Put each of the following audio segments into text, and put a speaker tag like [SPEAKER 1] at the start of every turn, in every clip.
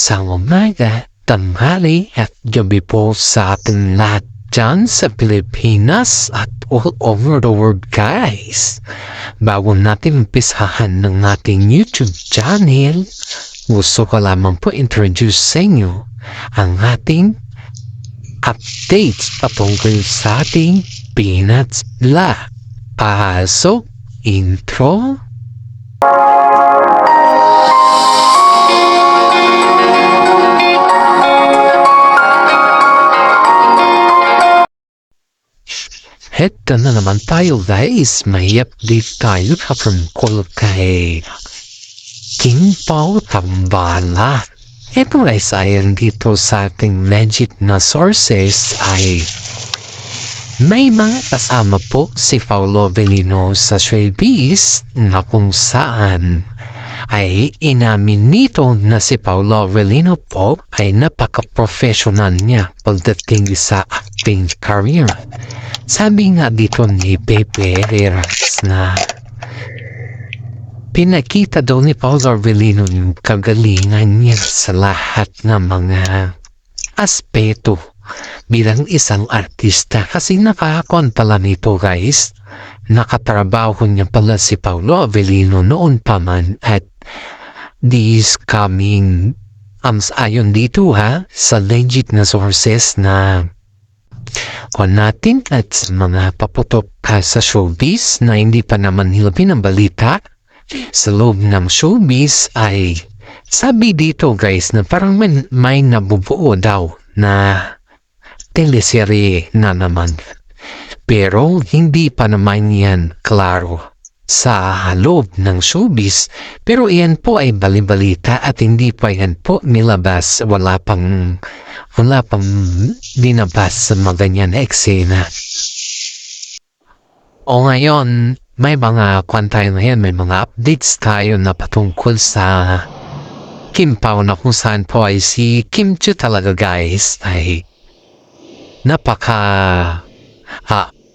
[SPEAKER 1] sa umaga, tanghali at gabi po sa ating lahat dyan sa Pilipinas at all over the world guys. Bago natin umpisahan ng ating YouTube channel, gusto ko lamang po introduce sa inyo ang ating updates patungkol sa ating Peanuts Vlog. Pasok intro. Heto na naman tayo guys, may update tayo patungkol kay King Pao Tambala. Ito guys, ayon dito sa ating legit na sources ay may mga kasama po si Paolo Avellino sa showbiz na kung saan ay inamin nito na si Paolo Avellino po ay napaka-professional niya pagdating sa acting career. Sabi nga dito ni Pepe Heras na pinakita daw ni Paolo Avellino yung kagalingan niya sa lahat ng mga aspeto bilang isang artista kasi nakakon pala nito guys. Nakatrabaho niya pala si Paolo Avellino noon pa man at this coming ayon dito sa legit na sources na kung natin at mga paputok sa showbiz na hindi pa naman nila pinambalita sa loob ng showbiz ay sabi dito guys na parang may nabubuo daw na teleserye na naman. Pero hindi pa naman yan klaro sa loob ng showbiz. Pero iyan po ay balibalita at hindi pa yan po nilabas. Wala pang dinabas sa mga ganyan na eksena. O ngayon, may mga tayo ngayon, may mga updates tayo na patungkol sa Kim Pao na kung saan po ay si Kim Chiu talaga guys ay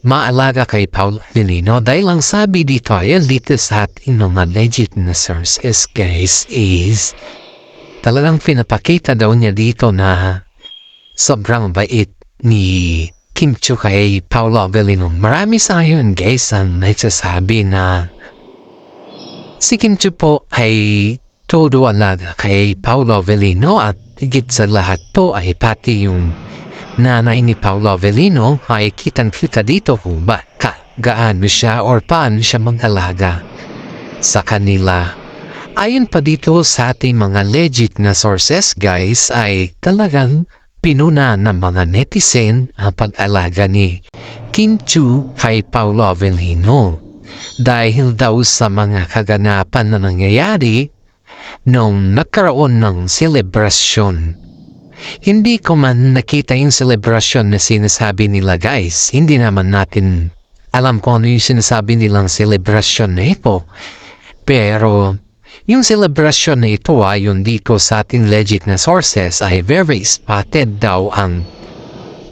[SPEAKER 1] maalaga kay Paolo Avellino dahil lang sabi dito ay dito sa ating mga legit na sources guys is talagang pinapakita daw niya dito na sobrang bait ni Kim Chiu kay Paolo Avellino. Marami sa ngayon guys ang nagsasabi na si Kim Chiu po ay todo alaga kay Paolo Avellino at higit sa lahat po ay pati yung nanay ni Paolo Avellino ay kitang-kita dito kung gaano siya or paano siya mag-alaga sa kanila. Ayon pa dito sa ating mga legit na sources guys ay talagang pinuna ng mga netizen ang pag-alaga ni Kim Chiu kay Paolo Avellino dahil daw sa mga kaganapan na nangyayari nung nagkaroon ng selebrasyon. Hindi ko man nakita yung selebrasyon na sinasabi nila guys. Hindi naman natin alam kung ano yung sinasabi nilang selebrasyon na ito. Pero yung selebrasyon na ito ayon dito sa ating legit na sources ay very spotted daw ang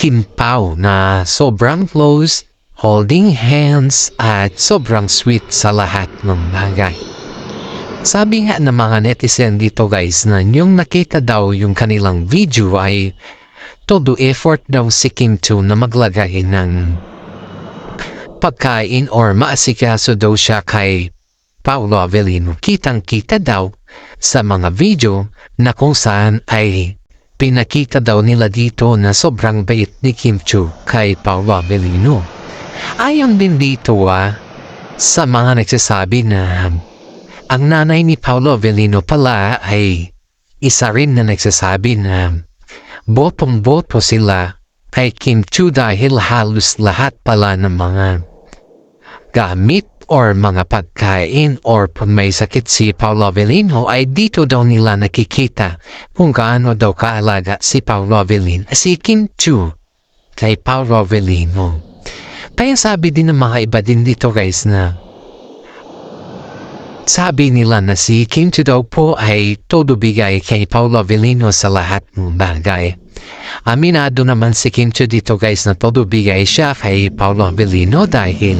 [SPEAKER 1] Kim Pao na sobrang close, holding hands at sobrang sweet sa lahat ng bagay. Sabi nga ng mga netizen dito guys na yung nakita daw yung kanilang video ay todo effort daw si Kim Chiu na maglagay ng pagkain or maasikaso daw siya kay Paolo Avellino. Kitang-kita daw sa mga video na kung saan ay pinakita daw nila dito na sobrang bait ni Kim Chiu kay Paolo Avellino. Ayon din dito sa mga nagsasabi na ang nanay ni Paolo Avellino pala ay isa rin na nagsasabi na botong-boto sila kay Kim Chiu dahil halos lahat pala ng mga gamit or mga pagkain or pag may sakit si Paolo Avellino ay dito daw nila nakikita kung gaano daw kaalaga si Paolo Avellino, si Kim Chiu kay Paolo Avellino. Kaya sabi din ng mga iba din dito guys na sabi nila na si Kim Chiu daw po ay todo bigay kay Paolo Avellino sa lahat ng bagay. Aminado naman si Kim Chiu dito guys na todo bigay siya kay Paolo Avellino dahil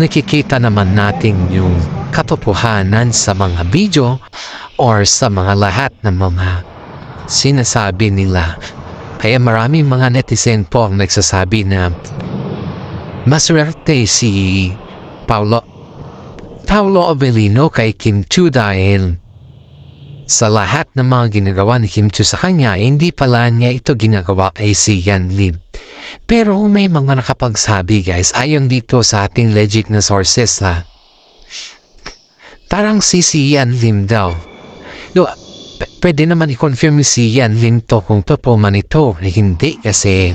[SPEAKER 1] nakikita naman natin yung katotohanan sa mga video or sa mga lahat ng mga sinasabi nila. Kaya maraming mga netizen po ang nagsasabi na maswerte si Paolo Avellino kay Kim Chiu dahil sa lahat ng mga ginagawa ni Kim Chiu sa kanya, hindi pala niya ito ginagawa kay si Yan Lim. Pero may mga nakapagsabi guys, ayon dito sa ating legit na sources parang si Yan Lim daw. Pwede naman i-confirm si Yan Lim to kung totoo man ito. Hindi kasi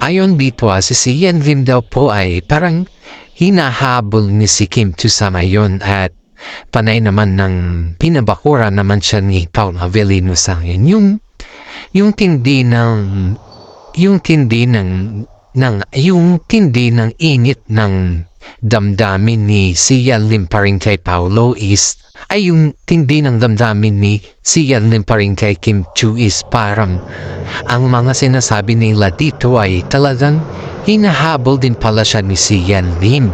[SPEAKER 1] ayon dito si Yan Lim daw po ay parang hinahabol ni si Kim Chiu sa ngayon at panay naman ng pinabakura naman siya ni Paolo Avellino sa ngayon. Yung tindi ng init ng damdamin ni si Yan Lim pa rin kay Paolo ay yung tindi ng damdamin ni si Yan Lim pa rin kay Kim Chiu is parang ang mga sinasabi nila dito ay talagang hinahabol din pala siya ni si Yan Lim.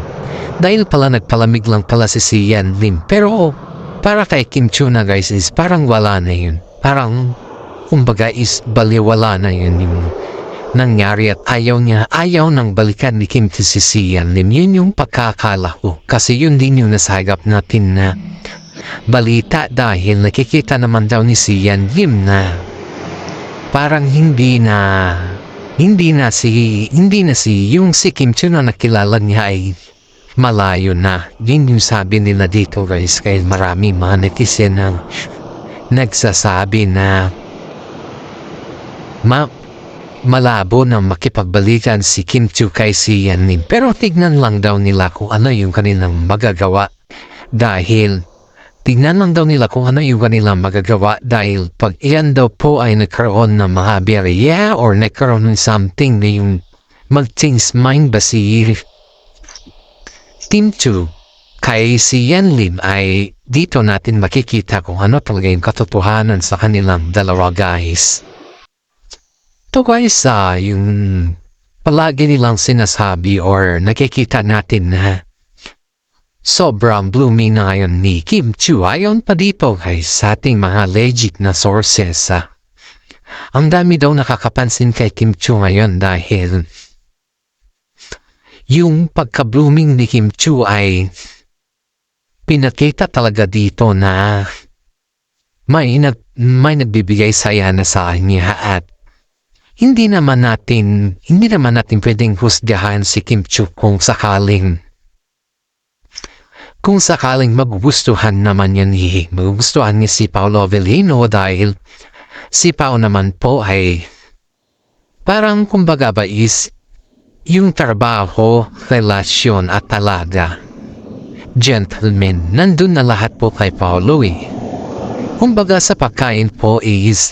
[SPEAKER 1] Dahil pala nagpalamig lang pala si Yan Lim. Pero para kay Kim Chiu na guys is parang wala na yun. Parang kumbaga is baliwala na yun yung nangyari at ayaw nang balikan ni Kim Chiu si Yan Lim. Yun yung pagkakala ko. Kasi yun din yung nasagap natin na balita dahil nakikita naman daw ni si Yan Lim na parang hindi na si yung si Kim Chiu na nakilala niya ay malayo na. Yun yung sabi nila dito guys, kaya marami mga netizen ang nagsasabi na malabo na makipagbalikan si Kim Chiu kay si Yan Lim. Pero tignan lang daw nila kung ano yung kanilang magagawa dahil pag iyan daw po ay nagkaroon ng mga berya or nagkaroon ng something na yung mag-change mind ba si Kim Chiu kay si Yan Lim ay dito natin makikita kung ano talaga yung katotohanan sa kanilang dalawa guys. Ito guys, yung palagi nilang sinasabi or nakikita natin na sobrang blooming na ngayon ni Kim Chiu. Ayon pa dito guys sa ating mga legit na sources. Ang dami daw nakakapansin kay Kim Chiu ngayon dahil yung pagka-blooming ni Kim Chiu ay pinakita talaga dito na may nagbibigay saya na sa kanya at hindi naman natin pwedeng husgahan si Kim Chiu kung sakaling magugustuhan niya si Paolo Avellino dahil si Pao naman po ay parang kumbaga ba is yung trabaho, relasyon at talaga gentleman, nandun na lahat po kay Paolo Kumbaga sa pagkain po is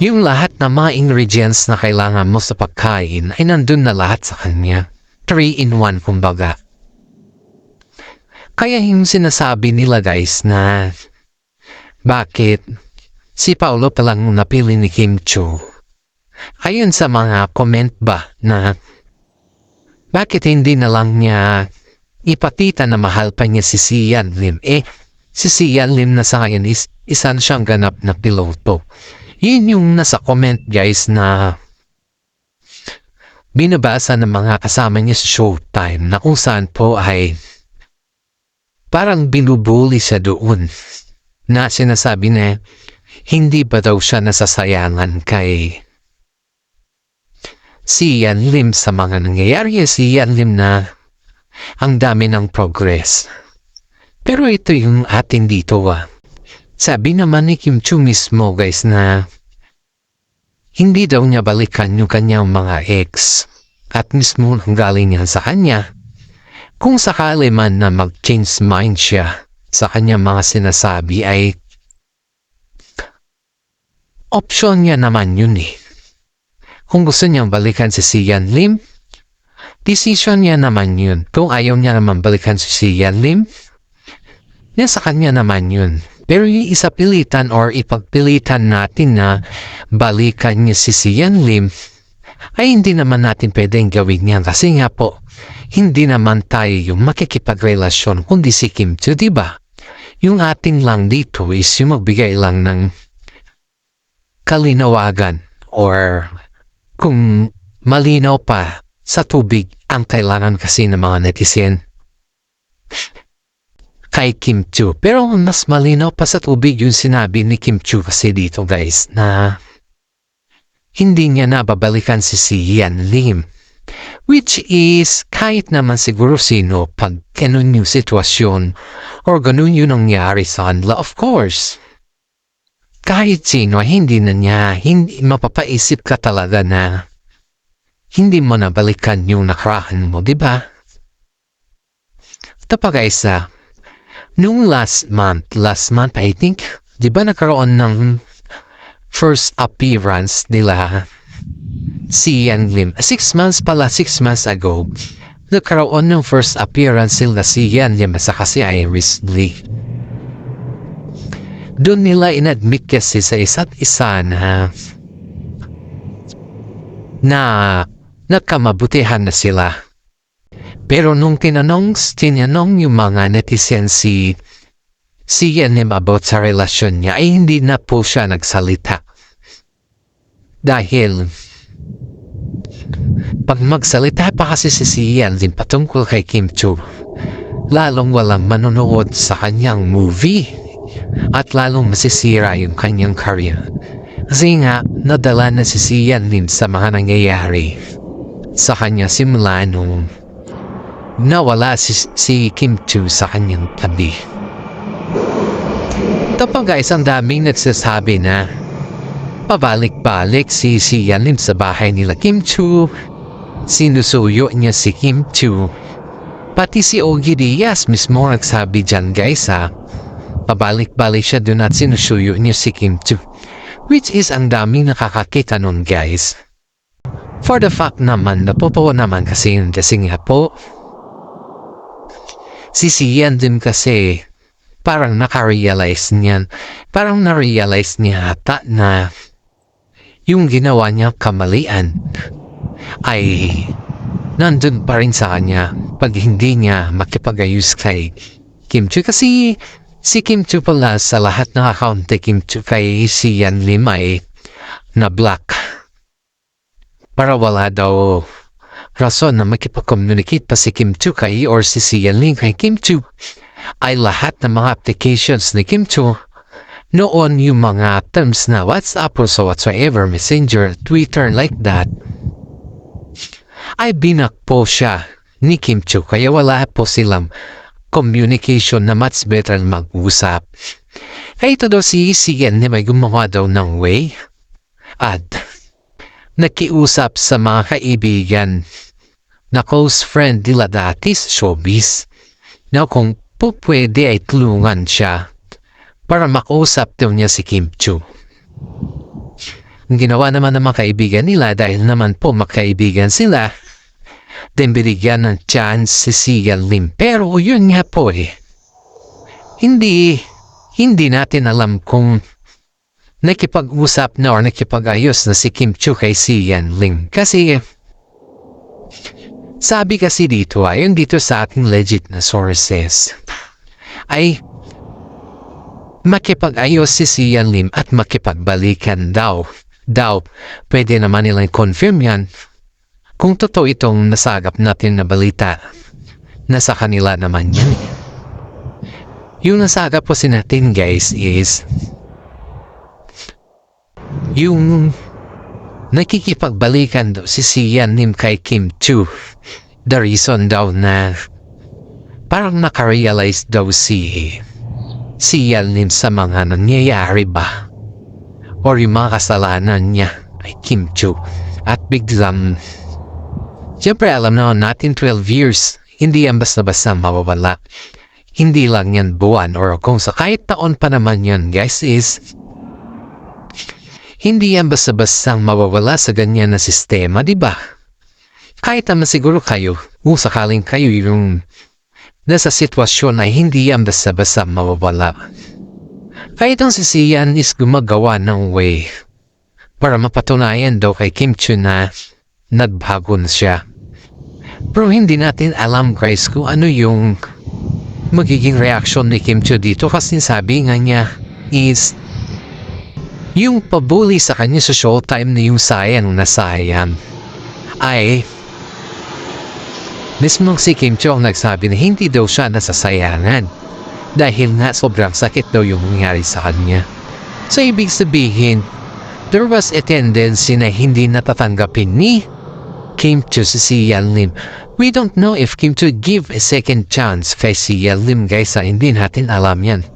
[SPEAKER 1] yung lahat na mga ingredients na kailangan mo sa pagkain ay nandun na lahat sa kanya. 3-in-1 kumbaga. Kaya yung sinasabi nila guys na bakit si Paolo palang napili ni Kim Chiu. Ayon sa mga comment ba na bakit hindi na lang niya ipakita na mahal pa niya si Yan Lim. Si Yan Lim na sa ngayon is isa siyang ganap na piloto. Yun yung nasa comment guys na binabasa ng mga kasama niya sa Showtime na kung saan po ay parang binubuli siya doon na sinasabi na hindi ba daw siya nasasayangan kay si Yan Lim sa mga nangyayari si Yan Lim na ang dami ng progress. Pero ito yung atin dito Sabi naman ni Kim Chiu mismo guys na hindi daw niya balikan yung kanyang mga ex at mismo nang galing niya sa kanya. Kung sakali man na mag-change mind siya sa kanyang mga sinasabi ay option niya naman yun Kung gusto niyang balikan si Yan Lim, decision niya naman yun. Kung ayaw niya naman balikan si Yan Lim, nasa kanya naman yun. Pero yung isapilitan or ipagpilitan natin na balikan niya si Yan Lim, ay hindi naman natin pwedeng gawin yan. Kasi nga po, hindi naman tayo yung makikipagrelasyon kundi si Kim Chiu, diba? Yung atin lang dito is yung magbigay lang ng kalinawagan or kung malinaw pa sa tubig ang kailangan kasi ng mga netizen kay Kim Chiu. Pero mas malinaw pa sa tubig yung sinabi ni Kim Chiu kasi dito guys na hindi niya nababalikan si Yan Lim. Which is kahit naman siguro sino pag ganun yung sitwasyon or ganun yung nangyari sa kanila, of course. Kahit sino, hindi mapapaisip ka talaga na hindi mo nabalikan yung nakaraan mo, di ba? Tapos guys, nung last month I think, di ba nagkaroon ng first appearance nila si Yan Lim. 6 months ago, nagkaroon ng first appearance sila si Yan Lim sa kasi Iris Lee. Doon nila inadmit kasi sa isa't isa na nagkamabutihan na sila. Pero nung tinanong yung mga netizen si Yan Lim about sa relasyon niya, ay hindi na po siya nagsalita. Dahil pag magsalita pa kasi si Yan Lim patungkol kay Kim Chiu, lalong walang manonood sa kanyang movie at lalong masisira yung kanyang career. Kasi nga, nadala na si Yan Lim sa mga nangyayari sa kanya simula nung nawala si Kim Chiu sa kanyang tabi. Tapos guys, ang daming nagsasabi na pabalik-balik si Yan Lim sa bahay nila Kim Chiu, sinusuyo niya si Kim Chiu, pati si Ogie Diaz mismo nagsabi dyan guys pabalik-balik siya dun at sinusuyo niya si Kim Chiu, which is ang daming nakakakita nun guys. For the fact naman, napopo naman kasi nga po si Yan Lim kasi parang na-realize niya ata na yung ginawa niya kamalian ay nandun pa rin sa kanya pag hindi niya makipag-ayos kay Kim Chiu. Kasi si Kim Chiu pala sa lahat ng account ni Kim Chiu kay si Yan Lim ay na-block para wala daw rason na makipag-communicate pa si Kim Chiu kay or si Yan Lim kay Kim Chiu. Ay lahat ng mga applications ni Kim Chiu noon, yung mga terms na WhatsApp or so whatsoever, Messenger, Twitter, like that, ay binak po siya ni Kim Chiu. Kaya wala po silang communication na much better mag-usap. Kaya ito daw si Yan na may gumawa daw ng way at nakiusap sa mga kaibigan na close friend nila dati sa showbiz na kung po pwede ay tulungan siya para makausap daw niya si Kim Chiu. Ang ginawa naman ng mga kaibigan nila dahil naman po makaibigan sila, then binigyan ng chance si Yan Lim. Pero yun nga po hindi natin alam kung nakipag-usap na or nakipag-ayos na si Kim Chiu kay si Yan Lim. Kasi sabi kasi dito ayon dito sa ating legit na sources ay makipag-ayos si Yan Lim at makipagbalikan daw. Pwede naman nilang confirm yan kung totoo itong nasagap natin na balita. Nasa kanila naman yan. Yung nasagap po natin guys is yung nakikipagbalikan daw si Yan Lim kay Kim Chiu. The reason daw na parang nakarealize daw si Yan Lim sa mga nangyayari ba or yung mga kasalanan niya ay Kim Chiu at biglang siyempre alam natin 12 years hindi yan basta-basta mawawala, hindi lang yan buwan or kung sa kahit taon pa naman yan guys is hindi yan basta-basta mawawala sa ganyan na sistema, di ba? Kahit naman siguro kayo kung sakaling kayo yung nasa sitwasyon ay hindi yan basta-basta mawawala. Kahit ang si Yan is gumagawa ng way para mapatunayan daw kay Kim Chiu na nagbago na siya. Pero hindi natin alam guys kung ano yung magiging reaction ni Kim Chiu dito kasi sabi nga niya is Yung pabuli sa kanya sa showtime na yung sayang na sayang ay mismong si Kim Cho ang nagsabi na hindi daw siya nasasayangan dahil nga sobrang sakit daw yung nangyari sa kanya. So ibig sabihin, there was a tendency na hindi natatanggapin ni Kim Cho si Yan Lim. We don't know if Kim Cho give a second chance kay si Yan Lim guys, hindi natin alam yan.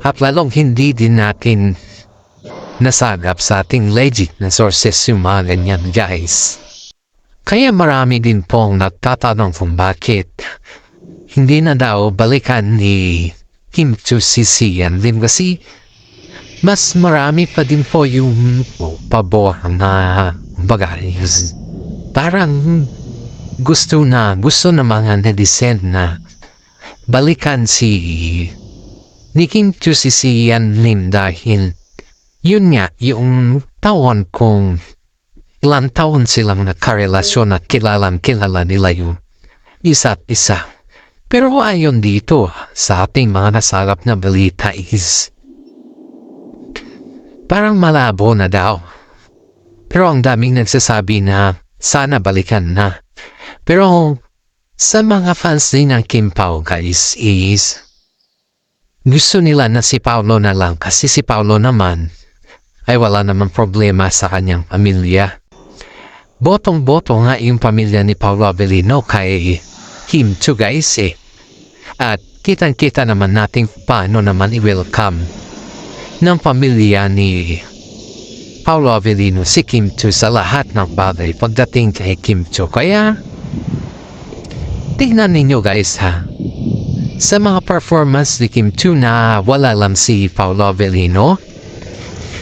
[SPEAKER 1] At lalong hindi din natin nasagap sa ating legit na sources yung mga ganyan guys. Kaya marami din pong nagtatanong kung bakit hindi na daw balikan ni Kim Cho si Yan Lim kasi mas marami pa din po yung pabor na bagay. Parang gusto na mga netizen na balikan si Kim Cho si Yan Lim dahil yun nga yung taon kung ilang taon silang nakarelasyon at kilala nila yung isa't isa. Pero ayon dito sa ating mga nasagap na balita is parang malabo na daw. Pero ang daming nagsasabi na sana balikan na. Pero sa mga fans din ng Kim Pao guys is gusto nila na si Paolo na lang kasi si Paolo naman ay wala naman problema sa kanyang pamilya. Botong-boto nga yung pamilya ni Paolo Avellino kay Kim Cho guys eh. At kitang-kita naman natin paano naman i-welcome ng pamilya ni Paolo Avellino si Kim Cho sa lahat ng bagay pagdating kay Kim Cho. Kaya tingnan ninyo guys ha, sa mga performance ni Kim Cho na wala lang si Paolo Avellino,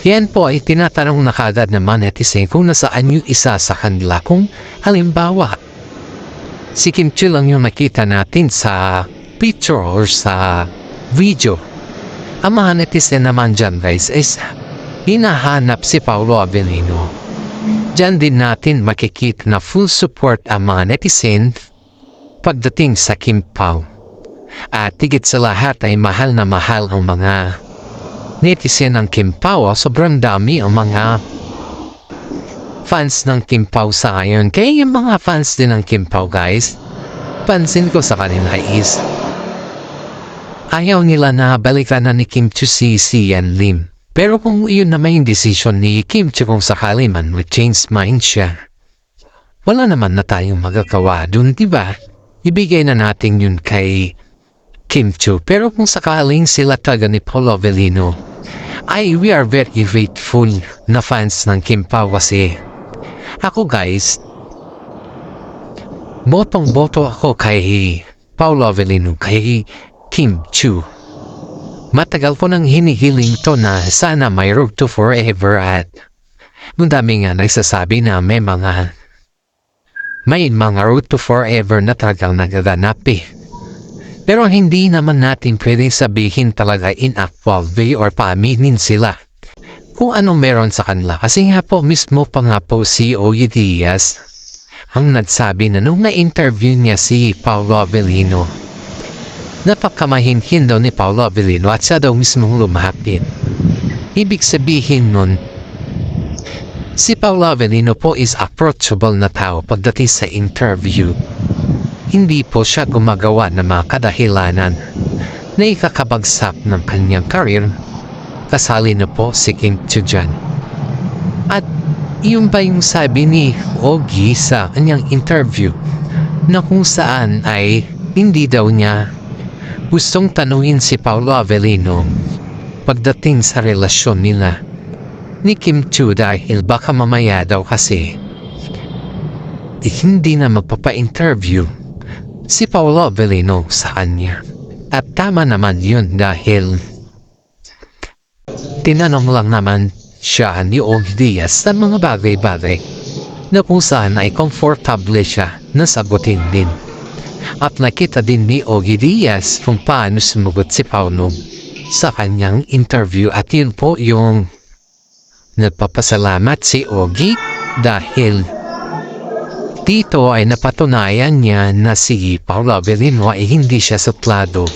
[SPEAKER 1] yan po ay tinatanong na kagad naman netizen kung nasaan yung isa sa kanila. Kung halimbawa si Kim Cho lang yung nakita natin sa picture or sa video, ang mga netizen naman dyan guys is hinahanap si Paolo Avellino. Dyan din natin makikita na full support ang mga netizen pagdating sa Kim Pao. At tigit sa lahat ay mahal na mahal ang mga netizen ng Kim Pao. Sobrang dami ang mga fans ng Kim Pao sa ngayon. Kaya yung mga fans din ng Kim Pao guys, pansin ko sa kanila is ayaw nila na balikan na ni Kim Cho si Yan Lim. Pero kung yun naman yung decision ni Kim Cho kung sakali man will change mind siya, wala naman na tayong magagawa dun, diba? Ibigay na natin yun kay Kim Cho. Pero kung sakaling sila taga ni Paolo Avellino, ay we are very grateful na fans ng Kim Pao kasi ako guys, botong-boto ako kay Paolo Avellino, kay Kim Cho. Matagal ko nang hinihiling to na sana may road to forever at madami nga nagsasabi na may mga road to forever na talagang nagaganap eh. Pero hindi naman natin pwedeng sabihin talaga in-approve or paaminin sila kung anong meron sa kanila. Kasi nga po mismo pa nga po si Ogie Diaz ang nagsabi na nung na-interview niya si Paolo Avellino, napakamahinhin daw ni Paolo Avellino at siya daw mismong lumapit. Ibig sabihin nun, si Paolo Avellino po is approachable na tao pagdating sa interview. Hindi po siya gumagawa ng mga kadahilanan na ikakabagsak ng kanyang career. Kasali na po si Kim Cho dyan. At yun ba yung sabi ni Ogie sa kanyang interview na kung saan ay hindi daw niya gustong tanungin si Paolo Avellino pagdating sa relasyon nila ni Kim Cho dahil baka mamaya daw kasi hindi na magpapa-interview si Paolo Avellino sa kanya. At tama naman yun dahil tinanong lang naman siya ni Ogie Diaz sa mga bagay-bagay na kung saan ay komportable siya na sagutin din. At nakita din ni Ogie Diaz kung paano sumagot si Paolo sa kanyang interview. At yun po yung nagpapasalamat si Ogie dahil dito ay napatunayan niya na si Paolo Avellino ay hindi siya suplado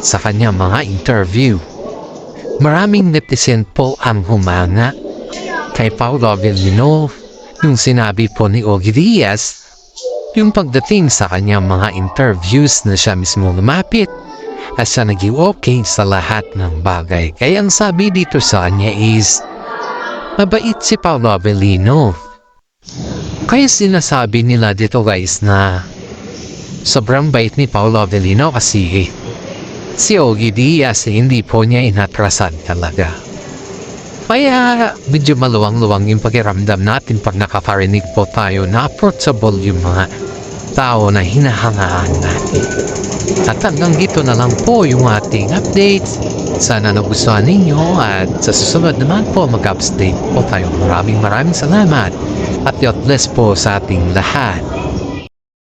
[SPEAKER 1] sa kanyang mga interview. Maraming netizen po ang humanga kay Paolo Avellino yung sinabi po ni Ogie Diaz yung pagdating sa kanyang mga interviews na siya mismo lumapit at siya naging okay sa lahat ng bagay. Kaya ang sabi dito sa kanya is mabait si Paolo Avellino. Kaya sinasabi nila dito guys na sobrang bait ni Paolo Avellino kasi si Ogie Diaz hindi po niya inatrasan talaga. Kaya medyo maluwang-luwang yung pakiramdam natin pag nakaparinig po tayo na approachable yung mga tao na hinahangaan natin. At hanggang dito na lang po yung ating updates. Sana nagustuhan ninyo at sa susunod naman po mag-update po tayo. Maraming salamat at God bless po sa ating lahat.